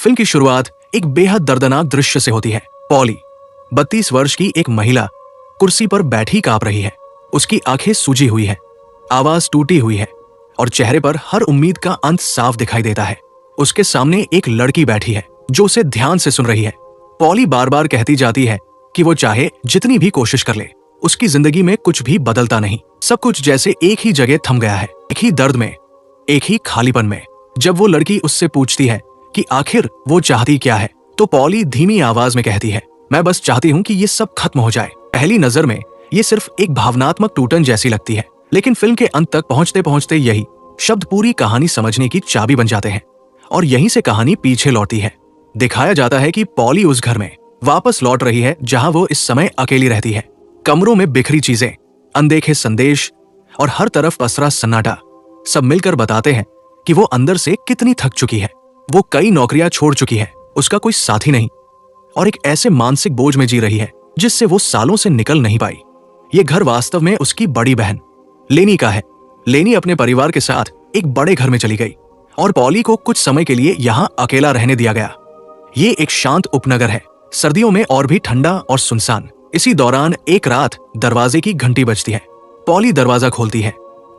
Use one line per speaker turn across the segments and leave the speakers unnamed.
Film की शुरुआत एक बेहद दर्दनाक दृश्य से होती है। पॉली 32 वर्ष की एक महिला कुर्सी पर बैठी कांप रही है। उसकी आंखें सूजी हुई है, आवाज टूटी हुई है और चेहरे पर हर उम्मीद का अंत साफ दिखाई देता है। उसके सामने एक लड़की बैठी है जो उसे ध्यान से सुन रही है। पॉली बार बार कहती जाती है कि वो चाहे जितनी भी कोशिश कर ले, उसकी जिंदगी में कुछ भी बदलता नहीं। सब कुछ जैसे एक ही जगह थम गया है, एक ही दर्द में, एक ही खालीपन में। जब वो लड़की उससे पूछती है कि आखिर वो चाहती क्या है, तो पॉली धीमी आवाज में कहती है, मैं बस चाहती हूँ कि ये सब खत्म हो जाए। पहली नजर में ये सिर्फ एक भावनात्मक टूटन जैसी लगती है, लेकिन फिल्म के अंत तक पहुंचते पहुंचते यही शब्द पूरी कहानी समझने की चाबी बन जाते हैं और यहीं से कहानी पीछे लौटती है। दिखाया जाता है कि पॉली उस घर में वापस लौट रही है जहां वो इस समय अकेली रहती है। कमरों में बिखरी चीजें, अनदेखे संदेश और हर तरफ पसरा सन्नाटा सब मिलकर बताते हैं कि वो अंदर से कितनी थक चुकी है। वो कई नौकरियां छोड़ चुकी है, उसका कोई साथी नहीं और एक ऐसे मानसिक बोझ में जी रही है जिससे वो सालों से निकल नहीं पाई। ये घर वास्तव में उसकी बड़ी बहन लेनी का है। लेनी अपने परिवार के साथ एक बड़े घर में चली गई और पॉली को कुछ समय के लिए यहाँ अकेला रहने दिया गया। ये एक शांत उपनगर है, सर्दियों में और भी ठंडा और सुनसान। इसी दौरान एक रात दरवाजे की घंटी बजती है। पॉली दरवाजा खोलती है।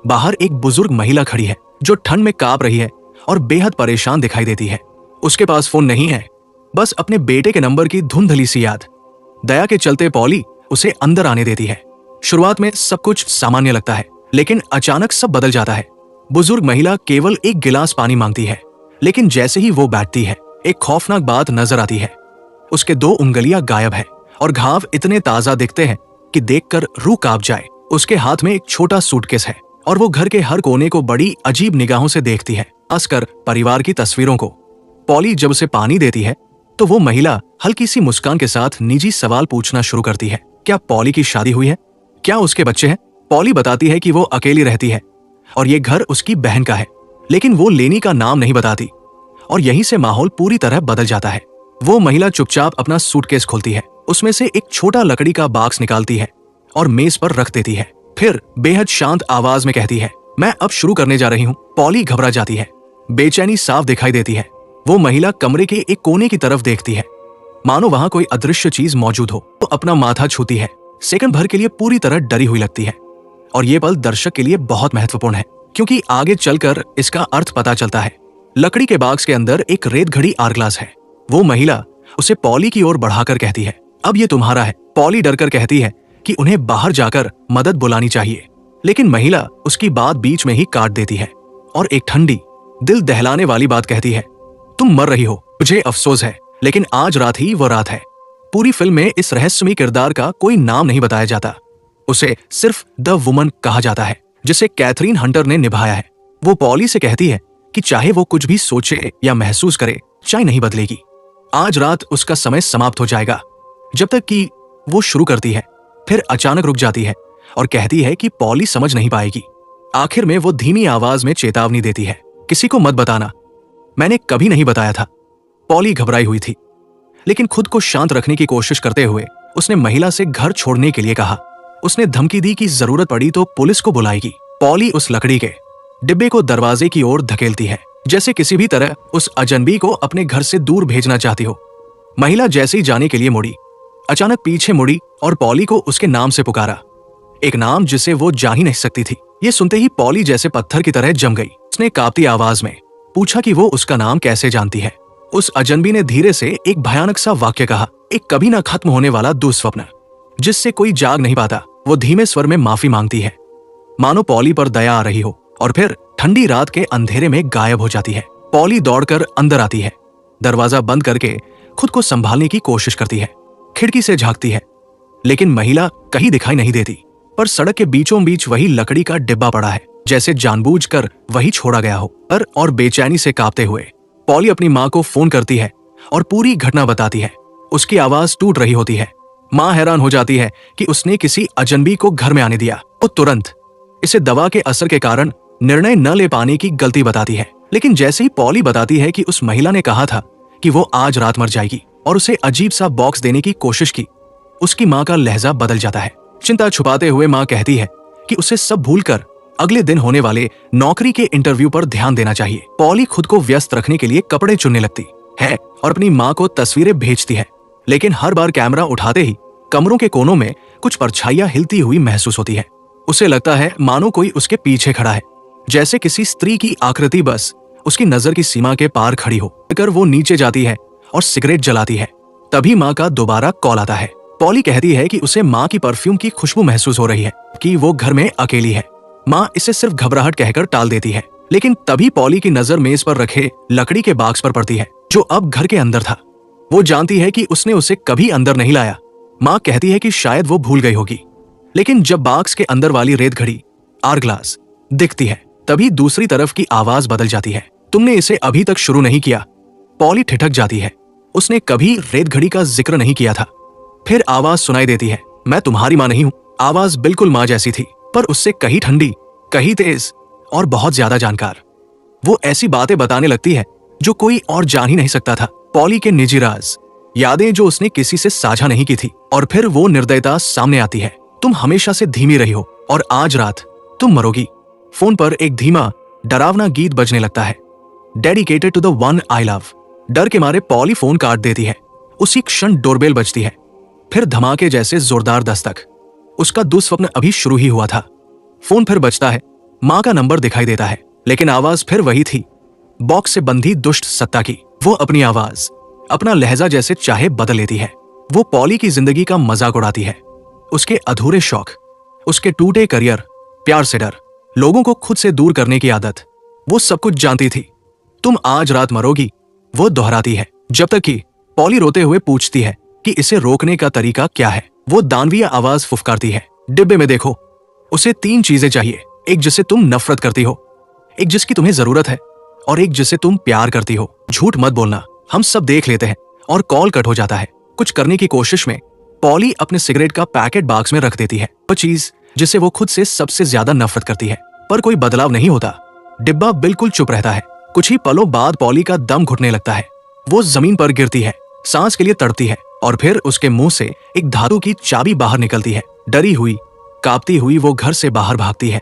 बाहर एक बुजुर्ग महिला खड़ी है जो ठंड में कांप रही है और बेहद परेशान दिखाई देती है। उसके पास फोन नहीं है, बस अपने बेटे के नंबर की धुंधली सी याद। दया के चलते पॉली उसे अंदर आने देती है। शुरुआत में सब कुछ सामान्य लगता है, लेकिन अचानक सब बदल जाता है। बुजुर्ग महिला केवल एक गिलास पानी मांगती है, लेकिन जैसे ही वो बैठती है, एक खौफनाक बात नजर आती है। उसके 2 उंगलियां गायब है और घाव इतने ताजा दिखते हैं कि देखकर रूह कांप जाए। उसके हाथ में एक छोटा सूटकेस है और वो घर के हर कोने को बड़ी अजीब निगाहों से देखती है, खासकर परिवार की तस्वीरों को। पॉली जब उसे पानी देती है तो वो महिला हल्की सी मुस्कान के साथ निजी सवाल पूछना शुरू करती है। क्या पॉली की शादी हुई है? क्या उसके बच्चे हैं? पॉली बताती है कि वो अकेली रहती है और ये घर उसकी बहन का है, लेकिन वो लेनी का नाम नहीं बताती और यहीं से माहौल पूरी तरह बदल जाता है। वो महिला चुपचाप अपना सूटकेस खोलती है, उसमें से एक छोटा लकड़ी का बॉक्स निकालती है और मेज पर रख देती है। फिर बेहद शांत आवाज में कहती है, मैं अब शुरू करने जा रही हूँ। पॉली घबरा जाती है, बेचैनी साफ दिखाई देती है। वो महिला कमरे के एक कोने की तरफ देखती है, मानो वहां कोई अदृश्य चीज मौजूद हो। तो अपना माथा छूती है, सेकंड भर के लिए पूरी तरह डरी हुई लगती है और ये पल दर्शक के लिए बहुत महत्वपूर्ण है, क्योंकि आगे चलकर इसका अर्थ पता चलता है। लकड़ी के बॉक्स के अंदर एक रेत घड़ी आरग्लास है। वो महिला उसे पॉली की ओर बढ़ाकर कहती है, अब ये तुम्हारा है। पॉली डरकर कहती है कि उन्हें बाहर जाकर मदद बुलानी चाहिए, लेकिन महिला उसकी बात बीच में ही काट देती है और एक ठंडी, दिल दहलाने वाली बात कहती है, तुम मर रही हो, मुझे अफसोस है, लेकिन आज रात ही वो रात है। पूरी फिल्म में इस रहस्यमयी किरदार का कोई नाम नहीं बताया जाता। उसे सिर्फ द वुमन कहा जाता है, जिसे कैथरीन हंटर ने निभाया है। वो पॉली से कहती है कि चाहे वो कुछ भी सोचे या महसूस करे, चाय नहीं बदलेगी। आज रात उसका समय समाप्त हो जाएगा। जब तक कि वो शुरू करती है, फिर अचानक रुक जाती है और कहती है कि पॉली समझ नहीं पाएगी। आखिर में वो धीमी आवाज में चेतावनी देती है, किसी को मत बताना, मैंने कभी नहीं बताया था। पॉली घबराई हुई थी, लेकिन खुद को शांत रखने की कोशिश करते हुए उसने महिला से घर छोड़ने के लिए कहा। उसने धमकी दी कि जरूरत पड़ी तो पुलिस को बुलाएगी। पॉली उस लकड़ी के डिब्बे को दरवाजे की ओर धकेलती है, जैसे किसी भी तरह उस अजनबी को अपने घर से दूर भेजना चाहती हो। महिला जैसे ही जाने के लिए मुड़ी, अचानक पीछे मुड़ी और पॉली को उसके नाम से पुकारा, एक नाम जिसे वो जा ही नहीं सकती थी। ये सुनते ही पॉली जैसे पत्थर की तरह जम गई। उसने कांपती आवाज में पूछा कि वो उसका नाम कैसे जानती है। उस अजनबी ने धीरे से एक भयानक सा वाक्य कहा, एक कभी ना खत्म होने वाला दुस्वप्न जिससे कोई जाग नहीं पाता। वो धीमे स्वर में माफी मांगती है, मानो पॉली पर दया आ रही हो, और फिर ठंडी रात के अंधेरे में गायब हो जाती है। पॉली दौड़कर अंदर आती है, दरवाजा बंद करके खुद को संभालने की कोशिश करती है, खिड़की से झांकती है, लेकिन महिला कहीं दिखाई नहीं देती। पर सड़क के बीचों बीच वही लकड़ी का डिब्बा पड़ा है, जैसे जानबूझकर वही छोड़ा गया हो। और बेचैनी से कांपते हुए पॉली अपनी माँ को फोन करती है और पूरी घटना बताती है। उसकी आवाज टूट रही होती है। माँ हैरान हो जाती है कि उसने किसी अजनबी को घर में आने दिया। वो तुरंत इसे दवा के असर के कारण निर्णय न ले पाने की गलती बताती है, लेकिन जैसे ही पॉली बताती है कि उस महिला ने कहा था कि वो आज रात मर जाएगी और उसे अजीब सा बॉक्स देने की कोशिश की, उसकी माँ का लहजा बदल जाता है। चिंता छुपाते हुए माँ कहती है कि उसे सब भूलकर अगले दिन होने वाले नौकरी के इंटरव्यू पर ध्यान देना चाहिए। पॉली खुद को व्यस्त रखने के लिए कपड़े चुनने लगती। है और अपनी माँ को तस्वीरें भेजती है। लेकिन हर बार कैमरा उठाते ही कमरों के कोनों में कुछ परछाइयां हिलती हुई महसूस होती है। उसे लगता है मानो कोई उसके पीछे खड़ा है, जैसे किसी स्त्री की आकृति बस उसकी नजर की सीमा के पार खड़ी हो कर वो नीचे जाती है और सिगरेट जलाती है। तभी माँ का दोबारा कॉल आता है। पॉली कहती है कि उसे माँ की परफ्यूम की खुशबू महसूस हो रही है, कि वो घर में अकेली है। माँ इसे सिर्फ घबराहट कहकर टाल देती है। लेकिन तभी पॉली की नजर मेज पर रखे लकड़ी के बॉक्स पर पड़ती है, जो अब घर के अंदर था। वो जानती है कि उसने उसे कभी अंदर नहीं लाया। माँ कहती है कि शायद वो भूल गई होगी। लेकिन जब बॉक्स के अंदर वाली रेत घड़ी आर ग्लास दिखती है, तभी दूसरी तरफ की आवाज बदल जाती है। तुमने इसे अभी तक शुरू नहीं किया। पॉली ठिठक जाती है। उसने कभी रेत घड़ी का जिक्र नहीं किया था। फिर आवाज सुनाई देती है, मैं तुम्हारी माँ नहीं हूं। आवाज बिल्कुल माँ जैसी थी, पर उससे कहीं ठंडी, कहीं तेज और बहुत ज्यादा जानकार। वो ऐसी बातें बताने लगती है जो कोई और जान ही नहीं सकता था। पॉली के निजी राज, यादें जो उसने किसी से साझा नहीं की थी। और फिर वो निर्दयता सामने आती है। तुम हमेशा से धीमी रही हो और आज रात तुम मरोगी। फोन पर एक धीमा डरावना गीत बजने लगता है, dedicated to the one I love. डर के मारे पॉली फोन काट देती है। उसी क्षण डोरबेल बजती है, फिर धमाके जैसे जोरदार दस्तक। उसका दुस्वप्न अभी शुरू ही हुआ था। फोन फिर बजता है। माँ का नंबर दिखाई देता है, लेकिन आवाज फिर वही थी, बॉक्स से बंधी दुष्ट सत्ता की। वो अपनी आवाज, अपना लहजा जैसे चाहे बदल लेती है। वो पॉली की जिंदगी का मजाक उड़ाती है, उसके अधूरे शौक, उसके टूटे करियर, प्यार से डर, लोगों को खुद से दूर करने की आदत। वो सब कुछ जानती थी। तुम आज रात मरोगी, वो दोहराती है, जब तक कि पॉली रोते हुए पूछती है कि इसे रोकने का तरीका क्या है। वो दानवीय आवाज फुफकारती है, डिब्बे में देखो। उसे 3 चीजें चाहिए, एक जिसे तुम नफरत करती हो, एक जिसकी तुम्हें जरूरत है, और एक जिसे तुम प्यार करती हो। झूठ मत बोलना, हम सब देख लेते हैं। और कॉल कट हो जाता है। कुछ करने की कोशिश में पॉली अपने सिगरेट का पैकेट बॉक्स में रख देती है, वो चीज जिसे वो खुद से सबसे ज्यादा नफरत करती है। पर कोई बदलाव नहीं होता। डिब्बा बिल्कुल चुप रहता है। कुछ ही पलों बाद पॉली का दम घुटने लगता है। वो जमीन पर गिरती है, सांस के लिए तड़पती है, और फिर उसके मुंह से एक धातु की चाबी बाहर निकलती है। डरी हुई, कांपती हुई वो घर से बाहर भागती है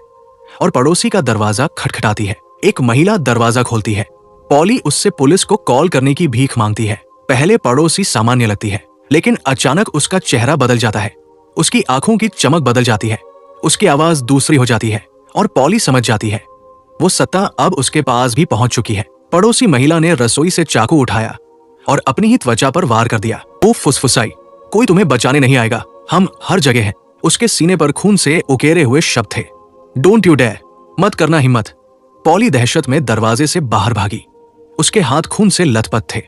और पड़ोसी का दरवाजा खटखटाती है। एक महिला दरवाजा खोलती है। पॉली उससे पुलिस को कॉल करने की भीख मांगती है। पहले पड़ोसी सामान्य लगती है, लेकिन अचानक उसका चेहरा बदल जाता है। उसकी आंखों की चमक बदल जाती है, उसकी आवाज दूसरी हो जाती है, और पॉली समझ जाती है वो सत्ता अब उसके पास भी पहुंच चुकी है। पड़ोसी महिला ने रसोई से चाकू उठाया और अपनी ही त्वचा पर वार कर दिया। वो फुसफुसाई, कोई तुम्हें बचाने नहीं आएगा, हम हर जगह हैं। उसके सीने पर खून से उकेरे हुए शब्द थे, डोंट यू डेयर, मत करना हिम्मत। पॉली दहशत में दरवाजे से बाहर भागी। उसके हाथ खून से लथपथ थे।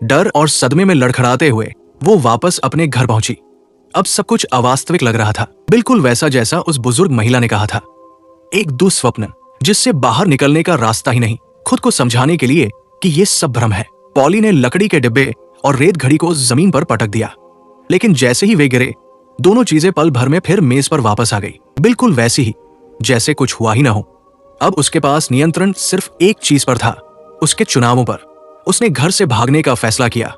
डर और सदमे में लड़खड़ाते हुए वो वापस अपने घर पहुंची। अब सब कुछ अवास्तविक लग रहा था, बिल्कुल वैसा जैसा उस बुजुर्ग महिला ने कहा था। एक दुस्वप्न जिससे बाहर निकलने का रास्ता ही नहीं। खुद को समझाने के लिए कि ये सब भ्रम है, पॉली ने लकड़ी के डिब्बे और रेत घड़ी को जमीन पर पटक दिया। लेकिन जैसे ही वे गिरे, दोनों चीजें पल भर में फिर मेज पर वापस आ गई, बिल्कुल वैसी ही जैसे कुछ हुआ ही ना हो। अब उसके पास नियंत्रण सिर्फ एक चीज पर था, उसके चुनावों पर। उसने घर से भागने का फैसला किया,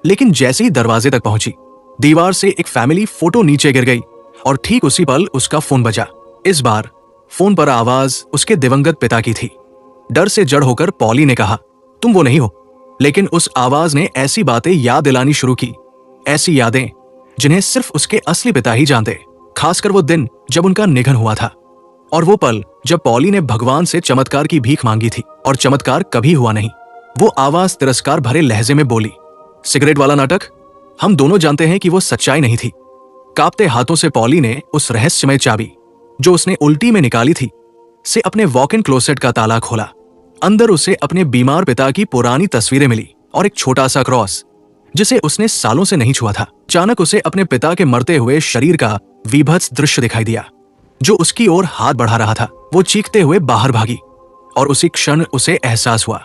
लेकिन जैसे ही दरवाजे तक पहुंची, दीवार से एक फैमिली फोटो नीचे गिर गई और ठीक उसी पल उसका फोन बजा। इस बार फोन पर आवाज उसके दिवंगत पिता की थी। डर से जड़ होकर पॉली ने कहा, तुम वो नहीं हो। लेकिन उस आवाज ने ऐसी बातें याद दिलानी शुरू की, ऐसी यादें जिन्हें सिर्फ उसके असली पिता ही जानते, खासकर वो दिन जब उनका निधन हुआ था, और वो पल जब पॉली ने भगवान से चमत्कार की भीख मांगी थी और चमत्कार कभी हुआ नहीं। वो आवाज तिरस्कार भरे लहजे में बोली, सिगरेट वाला नाटक, हम दोनों जानते हैं कि वो सच्चाई नहीं थी। कांपते हाथों से पॉली ने उस रहस्यमय चाबी जो उसने उल्टी में निकाली थी से अपने वॉक इन क्लोसेट का ताला खोला। अंदर उसे अपने बीमार पिता की पुरानी तस्वीरें मिली और एक छोटा सा क्रॉस जिसे उसने सालों से नहीं छुआ था। अचानक उसे अपने पिता के मरते हुए शरीर का विभत्स दृश्य दिखाई दिया, जो उसकी ओर हाथ बढ़ा रहा था। वो चीखते हुए बाहर भागी, और उसी क्षण उसे एहसास हुआ,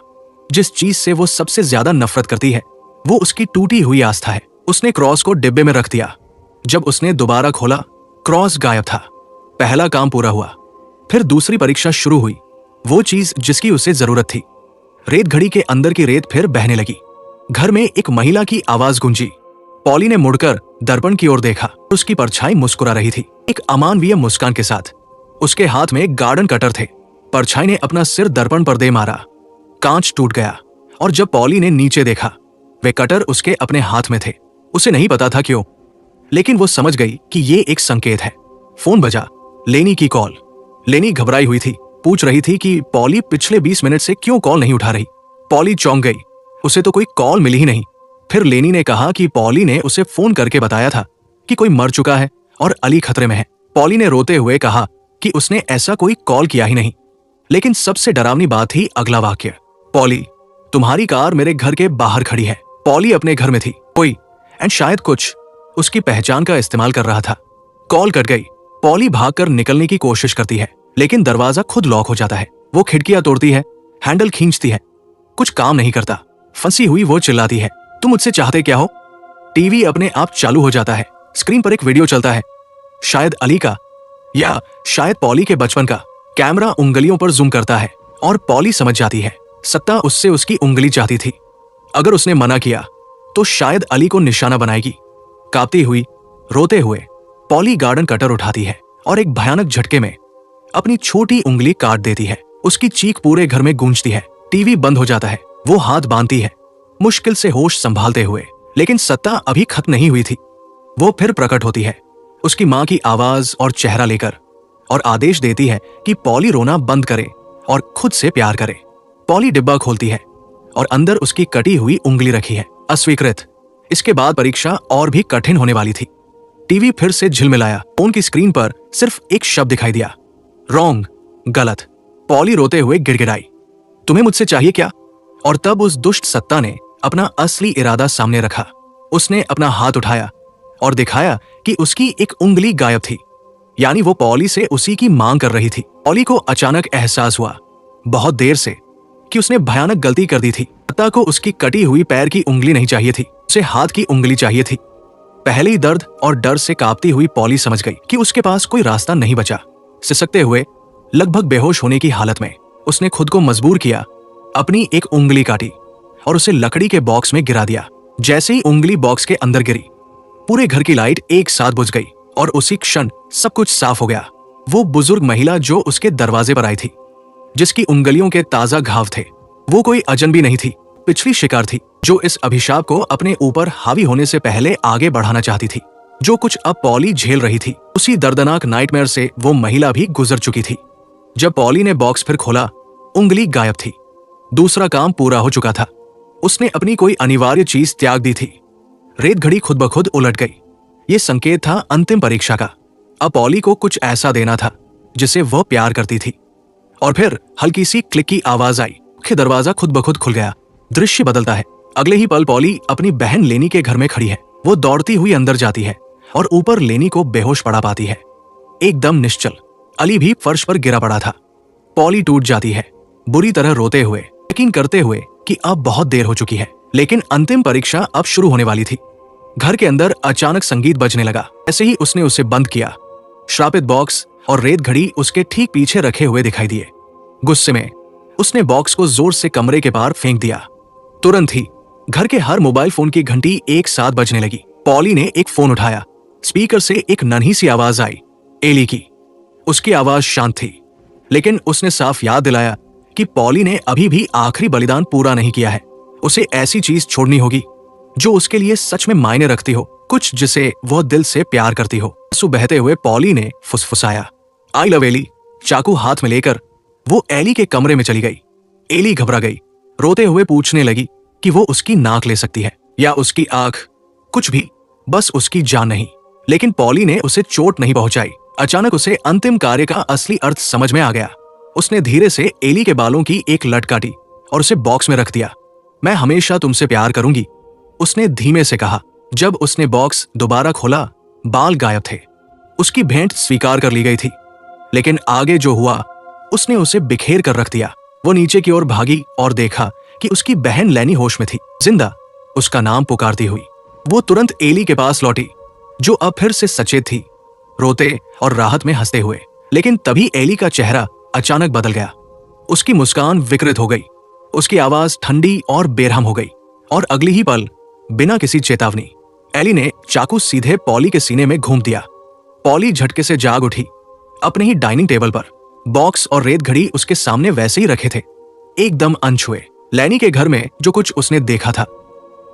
जिस चीज से वो सबसे ज्यादा नफरत करती है, वो उसकी टूटी हुई आस्था है। उसने क्रॉस को डिब्बे में रख दिया। जब उसने दोबारा खोला, क्रॉस गायब था। पहला काम पूरा हुआ। फिर दूसरी परीक्षा शुरू हुई, वो चीज जिसकी उसे जरूरत थी। रेत घड़ी के अंदर की रेत फिर बहने लगी। घर में एक महिला की आवाज गूंजी। पॉली ने मुड़कर दर्पण की ओर देखा। उसकी परछाई मुस्कुरा रही थी, एक अमानवीय मुस्कान के साथ। उसके हाथ में एक गार्डन कटर थे। परछाई ने अपना सिर दर्पण पर दे मारा। कांच टूट गया, और जब पॉली ने नीचे देखा वे कटर उसके अपने हाथ में थे। उसे नहीं पता था क्यों, लेकिन वो समझ गई कि ये एक संकेत है। फोन बजा। लेनी की कॉल। लेनी घबराई हुई थी, पूछ रही थी कि पॉली पिछले 20 मिनट से क्यों कॉल नहीं उठा रही। पॉली चौंक गई, उसे तो कोई कॉल मिली ही नहीं। फिर लेनी ने कहा कि पॉली ने उसे फोन करके बताया था कि कोई मर चुका है और अली खतरे में है। पॉली ने रोते हुए कहा कि उसने ऐसा कोई कॉल किया ही नहीं। लेकिन सबसे डरावनी बात थी अगला वाक्य। पॉली, तुम्हारी कार मेरे घर के बाहर खड़ी है। पॉली अपने घर में थी, कोई एंड शायद कुछ उसकी पहचान का इस्तेमाल कर रहा था। कॉल कट गई। पॉली भागकर निकलने की कोशिश करती है, लेकिन दरवाजा खुद लॉक हो जाता है। वो खिड़कियां तोड़ती है, हैंडल खींचती है, कुछ काम नहीं करता। फंसी हुई वो चिल्लाती है, तुम मुझसे चाहते क्या हो? टीवी अपने आप चालू हो जाता है। स्क्रीन पर एक वीडियो चलता है, शायद अली का या शायद पॉली के बचपन का। कैमरा उंगलियों पर जूम करता है और पॉली समझ जाती है सत्ता उससे उसकी उंगली चाहती थी। अगर उसने मना किया तो शायद अली को निशाना बनाएगी। कांपती हुई, रोते हुए पॉली गार्डन कटर उठाती है और एक भयानक झटके में अपनी छोटी उंगली काट देती है। उसकी चीख पूरे घर में गूंजती है। टीवी बंद हो जाता है। वो हाथ बांधती है, मुश्किल से होश संभालते हुए, लेकिन सत्ता अभी खत्म नहीं हुई थी। वो फिर प्रकट होती है, उसकी मां की आवाज और चेहरा लेकर, और आदेश देती है कि पॉली रोना बंद करे और खुद से प्यार करे। पॉली डिब्बा खोलती है और अंदर उसकी कटी हुई उंगली रखी है, अस्वीकृत। इसके बाद परीक्षा और भी कठिन होने वाली थी। टीवी फिर से झिलमिलाया। फोन की स्क्रीन पर सिर्फ एक शब्द दिखाई दिया, रॉन्ग, गलत। पॉली रोते हुए गिड़गिड़ाई, तुम्हें मुझसे चाहिए क्या? और तब उस दुष्ट सत्ता ने अपना असली इरादा सामने रखा। उसने अपना हाथ उठाया और दिखाया कि उसकी एक उंगली गायब थी, यानी वो पॉली से उसी की मांग कर रही थी। पॉली को अचानक एहसास हुआ, बहुत देर से, कि उसने भयानक गलती कर दी थी। सत्ता को उसकी कटी हुई पैर की उंगली नहीं चाहिए थी, उसे हाथ की उंगली चाहिए थी। पहले ही दर्द और डर से कांपती हुई पॉली समझ गई कि उसके पास कोई रास्ता नहीं बचा। सिसकते हुए, लगभग बेहोश होने की हालत में, उसने खुद को मजबूर किया, अपनी एक उंगली काटी और उसे लकड़ी के बॉक्स में गिरा दिया। जैसे ही उंगली बॉक्स के अंदर गिरी, पूरे घर की लाइट एक साथ बुझ गई और उसी क्षण सब कुछ साफ हो गया। वो बुजुर्ग महिला जो उसके दरवाजे पर आई थी, जिसकी उंगलियों के ताजा घाव थे, वो कोई अजनबी नहीं थी, पिछली शिकार थी, जो इस अभिशाप को अपने ऊपर हावी होने से पहले आगे बढ़ाना चाहती थी। जो कुछ अब पॉली झेल रही थी, उसी दर्दनाक नाइटमेयर से वो महिला भी गुजर चुकी थी। जब पॉली ने बॉक्स फिर खोला, उंगली गायब थी। दूसरा काम पूरा हो चुका था। उसने अपनी कोई अनिवार्य चीज त्याग दी थी। रेत घड़ी खुद ब खुद उलट गई। ये संकेत था अंतिम परीक्षा का। अब पॉली को कुछ ऐसा देना था जिसे वह प्यार करती थी। और फिर हल्की सी क्लिक की आवाज आई। मुख्य दरवाजा खुद ब खुद खुल गया। दृश्य बदलता है। अगले ही पल पॉली अपनी बहन लेनी के घर में खड़ी है। वो दौड़ती हुई अंदर जाती है और ऊपर लेनी को बेहोश पड़ा पाती है, एकदम निश्चल। अली भी फर्श पर गिरा पड़ा था। पॉली टूट जाती है, बुरी तरह रोते हुए, यकीन करते हुए कि अब बहुत देर हो चुकी है। लेकिन अंतिम परीक्षा अब शुरू होने वाली थी। घर के अंदर अचानक संगीत बजने लगा। ऐसे ही उसने उसे बंद किया। श्रापित बॉक्स और रेत घड़ी उसके ठीक पीछे रखे हुए दिखाई दिए। गुस्से में उसने बॉक्स को जोर से कमरे के बाहर फेंक दिया। तुरंत ही घर के हर मोबाइल फोन की घंटी एक साथ बजने लगी। पॉली ने एक फोन उठाया। स्पीकर से एक नन्ही सी आवाज आई, एली की। उसकी आवाज शांत थी, लेकिन उसने साफ याद दिलाया कि पॉली ने अभी भी आखिरी बलिदान पूरा नहीं किया है। उसे ऐसी चीज छोड़नी होगी जो उसके लिए सच में मायने रखती हो, कुछ जिसे वह दिल से प्यार करती हो। आंसू बहते हुए पॉली ने फुसफुसाया, आई लव एली। चाकू हाथ में लेकर वो एली के कमरे में चली गई। एली घबरा गई, रोते हुए पूछने लगी कि वो उसकी नाक ले सकती है या उसकी आंख, कुछ भी, बस उसकी जान नहीं। लेकिन पॉली ने उसे चोट नहीं पहुंचाई। अचानक उसे अंतिम कार्य का असली अर्थ समझ में आ गया। उसने धीरे से एली के बालों की एक लट काटी और उसे बॉक्स में रख दिया। मैं हमेशा तुमसे प्यार करूंगी, उसने धीमे से कहा। जब उसने बॉक्स दोबारा खोला, बाल गायब थे। उसकी भेंट स्वीकार कर ली गई थी, लेकिन आगे जो हुआ उसने उसे बिखेर कर रख दिया। वो नीचे की ओर भागी और देखा कि उसकी बहन लेनी होश में थी, जिंदा, उसका नाम पुकारती हुई। वो तुरंत एली के पास लौटी, जो अब फिर से सचेत थी, रोते और राहत में हंसते हुए। लेकिन तभी एली का चेहरा अचानक बदल गया। उसकी मुस्कान विकृत हो गई, उसकी आवाज ठंडी और बेरहम हो गई, और अगली ही पल, बिना किसी चेतावनी, एली ने चाकू सीधे पॉली के सीने में घूम दिया। पॉली झटके से जाग उठी। अपने ही डाइनिंग टेबल पर बॉक्स और रेत घड़ी उसके सामने वैसे ही रखे थे, एकदम अनछुए। लेनी के घर में जो कुछ उसने देखा था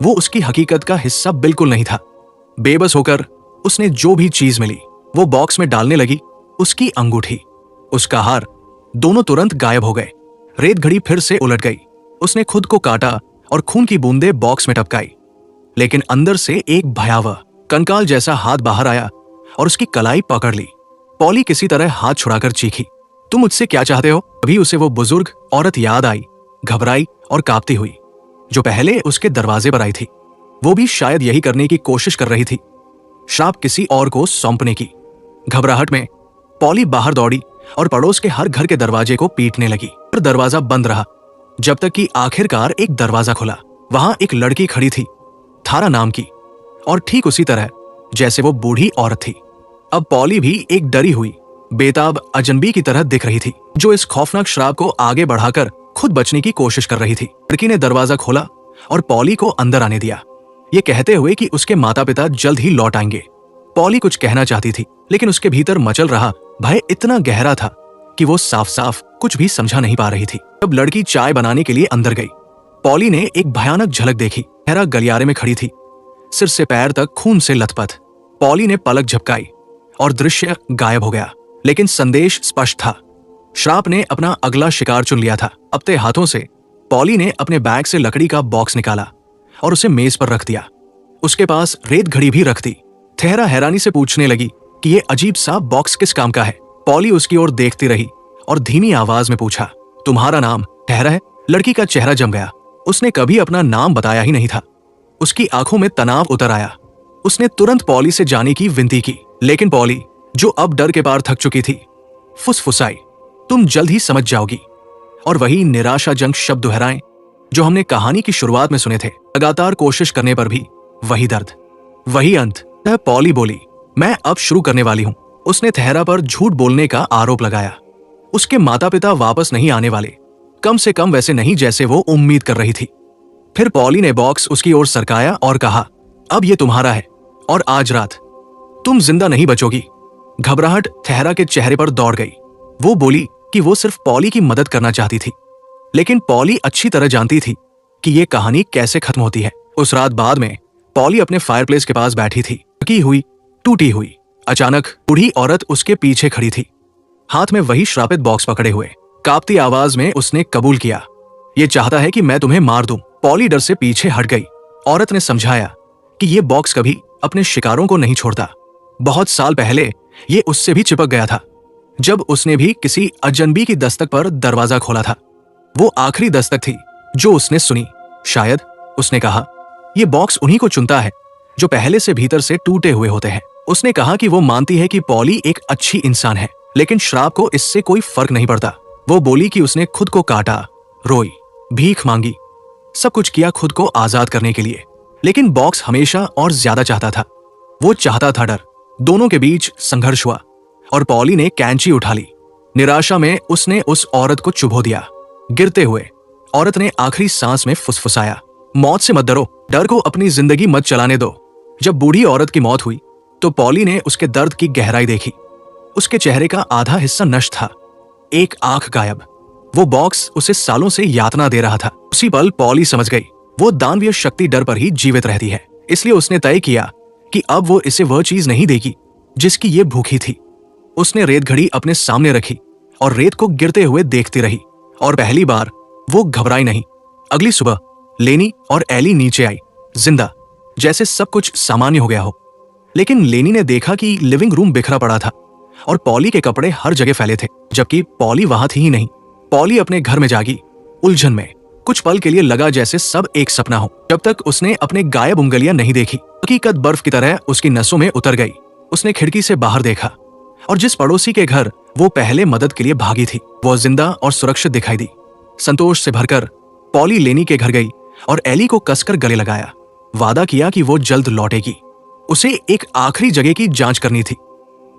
वो उसकी हकीकत का हिस्सा बिल्कुल नहीं था। बेबस होकर उसने जो भी चीज मिली वो बॉक्स में डालने लगी। उसकी अंगूठी, उसका हार, दोनों तुरंत गायब हो गए। रेत घड़ी फिर से उलट गई। उसने खुद को काटा और खून की बूंदें बॉक्स में टपकाई। लेकिन अंदर से एक भयावह कंकाल जैसा हाथ बाहर आया और उसकी कलाई पकड़ ली। पॉली किसी तरह हाथ छुड़ाकर चीखी, तुम मुझसे क्या चाहते हो? अभी उसे वो बुजुर्ग औरत याद आई, घबराई और कांपती हुई, जो पहले उसके दरवाजे पर आई थी। वो भी शायद यही करने की कोशिश कर रही थी, श्राप किसी और को सौंपने की। घबराहट में पॉली बाहर दौड़ी और पड़ोस के हर घर के दरवाजे को पीटने लगी, पर दरवाजा बंद रहा जब तक कि आखिरकार एक दरवाजा खुला। वहां एक लड़की खड़ी थी, थारा नाम की, और ठीक उसी तरह जैसे वो बूढ़ी औरत थी। अब पॉली भी एक डरी हुई बेताब अजनबी की तरह दिख रही थी, जो इस खौफनाक श्राप को आगे बढ़ाकर खुद बचने की कोशिश कर रही थी। लड़की ने दरवाजा खोला और पॉली को अंदर आने दिया, ये कहते हुए कि उसके माता पिता जल्द ही लौट आएंगे। पॉली कुछ कहना चाहती थी, लेकिन उसके भीतर मचल रहा भय इतना गहरा था कि वो साफ साफ कुछ भी समझा नहीं पा रही थी। जब लड़की चाय बनाने के लिए अंदर गई, पॉली ने एक भयानक झलक देखी। ठहरा गलियारे में खड़ी थी, सिर से पैर तक खून से लथपथ। पॉली ने पलक झपकाई और दृश्य गायब हो गया, लेकिन संदेश स्पष्ट था। श्राप ने अपना अगला शिकार चुन लिया था। अपने हाथों से पॉली ने अपने बैग से लकड़ी का बॉक्स निकाला और उसे मेज पर रख दिया। उसके पास रेत घड़ी भी रख दी। ठहरा हैरानी से पूछने लगी कि ये अजीब सा बॉक्स किस काम का है। पॉली उसकी ओर देखती रही और धीमी आवाज में पूछा, तुम्हारा नाम ठहरा है? लड़की का चेहरा जम गया। उसने कभी अपना नाम बताया ही नहीं था। उसकी आंखों में तनाव उतर आया। उसने तुरंत पॉली से जाने की विनती की, लेकिन पॉली, जो अब डर के पार थक चुकी थी, फुसफुसाई, तुम जल्द ही समझ जाओगी। और वही निराशाजनक शब्द दोहराए जो हमने कहानी की शुरुआत में सुने थे। लगातार कोशिश करने पर भी वही दर्द, वही अंत। पॉली बोली, मैं अब शुरू करने वाली हूं। उसने ठहरा पर झूठ बोलने का आरोप लगाया। उसके माता पिता वापस नहीं आने वाले, कम से कम वैसे नहीं जैसे वो उम्मीद कर रही थी। फिर पॉली ने बॉक्स उसकी ओर सरकाया और कहा, अब ये तुम्हारा है और आज रात तुम जिंदा नहीं बचोगी। घबराहट ठहरा के चेहरे पर दौड़ गई। वो बोली कि वो सिर्फ पॉली की मदद करना चाहती थी, लेकिन पॉली अच्छी तरह जानती थी कि ये कहानी कैसे खत्म होती है। उस रात बाद में पॉली अपने फायरप्लेस के पास बैठी थी, थकी हुई, टूटी हुई। अचानक बूढ़ी औरत उसके पीछे खड़ी थी, हाथ में वही श्रापित बॉक्स पकड़े हुए। कांपती आवाज में उसने कबूल किया, ये चाहता है कि मैं तुम्हें मार दूं। पॉली डर से पीछे हट गई। औरत ने समझाया कि ये बॉक्स कभी अपने शिकारों को नहीं छोड़ता। बहुत साल पहले ये उससे भी चिपक गया था, जब उसने भी किसी अजनबी की दस्तक पर दरवाजा खोला था। वो आखिरी दस्तक थी जो उसने सुनी। शायद, उसने कहा, ये बॉक्स उन्हीं को चुनता है जो पहले से भीतर से टूटे हुए होते हैं। उसने कहा कि वो मानती है कि पॉली एक अच्छी इंसान है, लेकिन श्राप को इससे कोई फर्क नहीं पड़ता। वो बोली कि उसने खुद को काटा, रोई, भीख मांगी, सब कुछ किया खुद को आजाद करने के लिए, लेकिन बॉक्स हमेशा और ज्यादा चाहता था। वो चाहता था डर। दोनों के बीच संघर्ष हुआ और पॉली ने कैंची उठा ली। निराशा में उसने उस औरत को चुभो दिया। गिरते हुए औरत ने आखिरी सांस में फुसफुसाया, मौत से मत डरो, डर को अपनी जिंदगी मत चलाने दो। जब बूढ़ी औरत की मौत हुई तो पॉली ने उसके दर्द की गहराई देखी। उसके चेहरे का आधा हिस्सा नष्ट था, एक आंख गायब। वो बॉक्स उसे सालों से यातना दे रहा था। उसी पल पॉली समझ गई, वो दानवीय शक्ति डर पर ही जीवित रहती है। इसलिए उसने तय किया कि अब वो इसे वह चीज नहीं देगी जिसकी ये भूखी थी। उसने रेत घड़ी अपने सामने रखी और रेत को गिरते हुए देखती रही, और पहली बार वो घबराई नहीं। अगली सुबह लेनी और एली नीचे आई, जिंदा, जैसे सब कुछ सामान्य हो गया हो। लेकिन लेनी ने देखा कि लिविंग रूम बिखरा पड़ा था और पॉली के कपड़े हर जगह फैले थे, जबकि पॉली वहां थी ही नहीं। पॉली अपने घर में जागी, उलझन में। कुछ पल के लिए लगा जैसे सब एक सपना हो, जब तक उसने अपने गायब उंगलियां नहीं देखी। हकीकत बर्फ की तरह उसकी नसों में उतर गई। उसने खिड़की से बाहर देखा और जिस पड़ोसी के घर वो पहले मदद के लिए भागी थी, वो जिंदा और सुरक्षित दिखाई दी। संतोष से भरकर पॉली लेनी के घर गई और एली को कसकर गले लगाया। वादा किया कि वो जल्द लौटेगी। उसे एक आखिरी जगह की जांच करनी थी,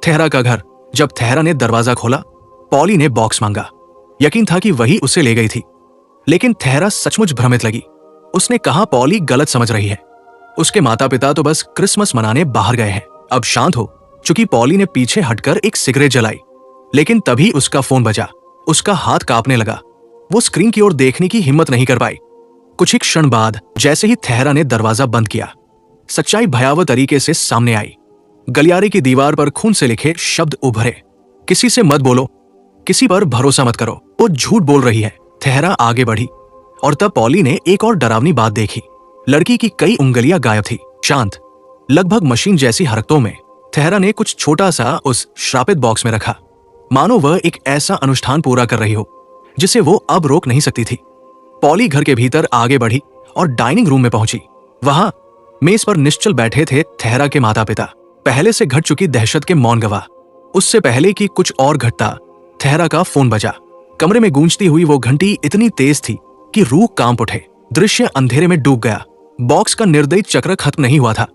ठहरा का घर। जब ठहरा ने दरवाजा खोला, पॉली ने बॉक्स मांगा। यकीन था कि वही उसे ले गई थी, लेकिन ठहरा सचमुच भ्रमित लगी। उसने कहा, पॉली गलत समझ रही है, उसके माता पिता तो बस क्रिसमस मनाने बाहर गए हैं। अब शांत हो चुकी पॉली ने पीछे हटकर एक सिगरेट जलाई, लेकिन तभी उसका फोन बजा। उसका हाथ कांपने लगा। वो स्क्रीन की ओर देखने की हिम्मत नहीं कर पाई। कुछ ही क्षण बाद जैसे ही थेहरा ने दरवाजा बंद किया, सच्चाई भयावह तरीके से सामने आई। गलियारे की दीवार पर खून से लिखे शब्द उभरे, किसी से मत बोलो, किसी पर भरोसा मत करो, वो झूठ बोल रही है। थेहरा आगे बढ़ी और तब पॉली ने एक और डरावनी बात देखी। लड़की की कई उंगलियां गायब थी, शांत, लगभग मशीन जैसी हरकतों में। थेहरा ने कुछ छोटा सा उस श्रापित बॉक्स में रखा, मानो वह एक ऐसा अनुष्ठान पूरा कर रही हो जिसे वो अब रोक नहीं सकती थी। पॉली घर के भीतर आगे बढ़ी और डाइनिंग रूम में पहुंची। वहां मेज पर निश्चल बैठे थे थेहरा के माता पिता, पहले से घट चुकी दहशत के मौन गवाह। उससे पहले कि कुछ और घटता, थेहरा का फोन बजा। कमरे में गूंजती हुई वो घंटी इतनी तेज थी कि रूह कांप उठे। दृश्य अंधेरे में डूब गया। बॉक्स का निर्दयी चक्र खत्म नहीं हुआ था,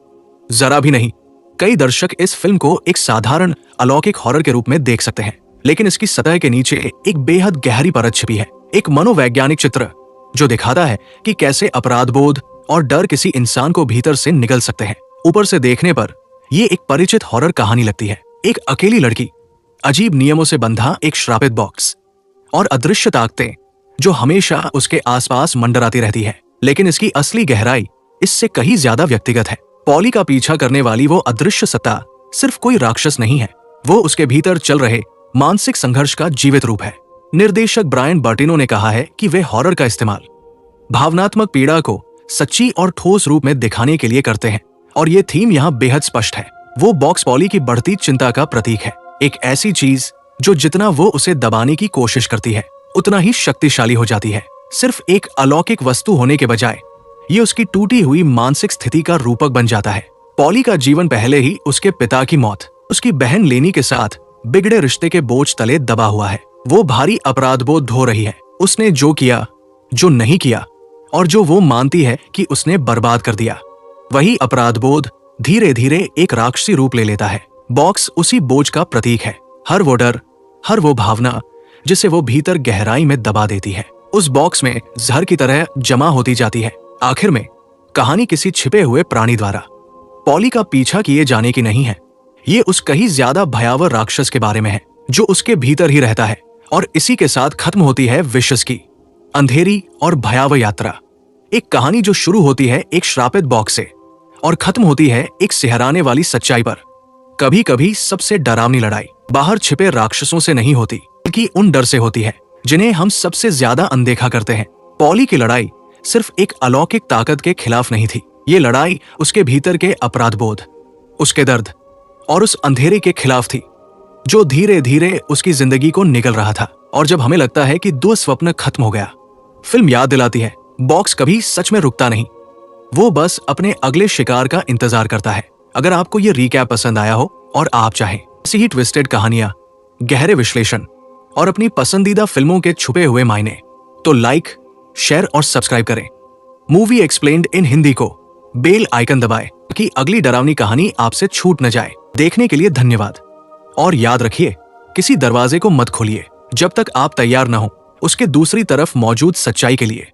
जरा भी नहीं। कई दर्शक इस फिल्म को एक साधारण अलौकिक हॉरर के रूप में देख सकते हैं, लेकिन इसकी सतह के नीचे एक बेहद गहरी परत छिपी है। एक मनोवैज्ञानिक चित्र जो दिखाता है कि कैसे अपराधबोध और डर किसी इंसान को भीतर से निगल सकते हैं। ऊपर से देखने पर यह एक परिचित हॉरर कहानी लगती है। एक अकेली लड़की, अजीब नियमों से बंधा एक श्रापित बॉक्स और अदृश्य ताकतें जो हमेशा उसके आसपास मंडराती रहती है। लेकिन इसकी असली गहराई इससे कहीं ज्यादा व्यक्तिगत है। पॉली का पीछा करने वाली वो अदृश्य सत्ता सिर्फ कोई राक्षस नहीं है, वो उसके भीतर चल रहे मानसिक संघर्ष का जीवित रूप है। निर्देशक ब्रायन बर्टिनो ने कहा है कि वे हॉरर का इस्तेमाल भावनात्मक पीड़ा को सच्ची और ठोस रूप में दिखाने के लिए करते हैं, और ये थीम यहाँ बेहद स्पष्ट है। वो बॉक्स पॉली की बढ़ती चिंता का प्रतीक है, एक ऐसी चीज जो जितना वो उसे दबाने की कोशिश करती है उतना ही शक्तिशाली हो जाती है। सिर्फ एक अलौकिक वस्तु होने के बजाय ये उसकी टूटी हुई मानसिक स्थिति का रूपक बन जाता है। पॉली का जीवन पहले ही उसके पिता की मौत, उसकी बहन लेनी के साथ बिगड़े रिश्ते के बोझ तले दबा हुआ है। वो भारी अपराधबोध ढो रही है। उसने जो किया, जो नहीं किया और जो वो मानती है कि उसने बर्बाद कर दिया, वही अपराधबोध धीरे धीरे एक राक्षसी रूप ले लेता है। बॉक्स उसी बोझ का प्रतीक है। हर वो डर, हर वो भावना जिसे वो भीतर गहराई में दबा देती है, उस बॉक्स में जहर की तरह जमा होती जाती है। आखिर में कहानी किसी छिपे हुए प्राणी द्वारा पॉली का पीछा किए जाने की नहीं है, ये उस कहीं ज्यादा भयावह राक्षस के बारे में है जो उसके भीतर ही रहता है। और इसी के साथ खत्म होती है विशस की अंधेरी और भयावह यात्रा। एक कहानी जो शुरू होती है एक श्रापित बॉक्स से और खत्म होती है एक सिहराने वाली सच्चाई पर। कभी कभी सबसे डरावनी लड़ाई बाहर छिपे राक्षसों से नहीं होती, बल्कि उन डर से होती है जिन्हें हम सबसे ज्यादा अनदेखा करते हैं। पॉली की लड़ाई सिर्फ एक अलौकिक ताकत के खिलाफ नहीं थी, ये लड़ाई उसके भीतर के अपराधबोध, उसके दर्द और उस अंधेरे के खिलाफ थी जो धीरे धीरे उसकी जिंदगी को निगल रहा था। और जब हमें लगता है कि दुःस्वप्न खत्म हो गया, फिल्म याद दिलाती है बॉक्स कभी सच में रुकता नहीं, वो बस अपने अगले शिकार का इंतजार करता है। अगर आपको ये रिकैप पसंद आया हो और आप चाहें ऐसी ही ट्विस्टेड कहानियां, गहरे विश्लेषण और अपनी पसंदीदा फिल्मों के छुपे हुए मायने, तो लाइक, शेयर और सब्सक्राइब करें। मूवी एक्सप्लेन्ड इन हिंदी को बेल आइकन दबाएं कि अगली डरावनी कहानी आपसे छूट न जाए। देखने के लिए धन्यवाद और याद रखिए, किसी दरवाजे को मत खोलिए जब तक आप तैयार न हो उसके दूसरी तरफ मौजूद सच्चाई के लिए।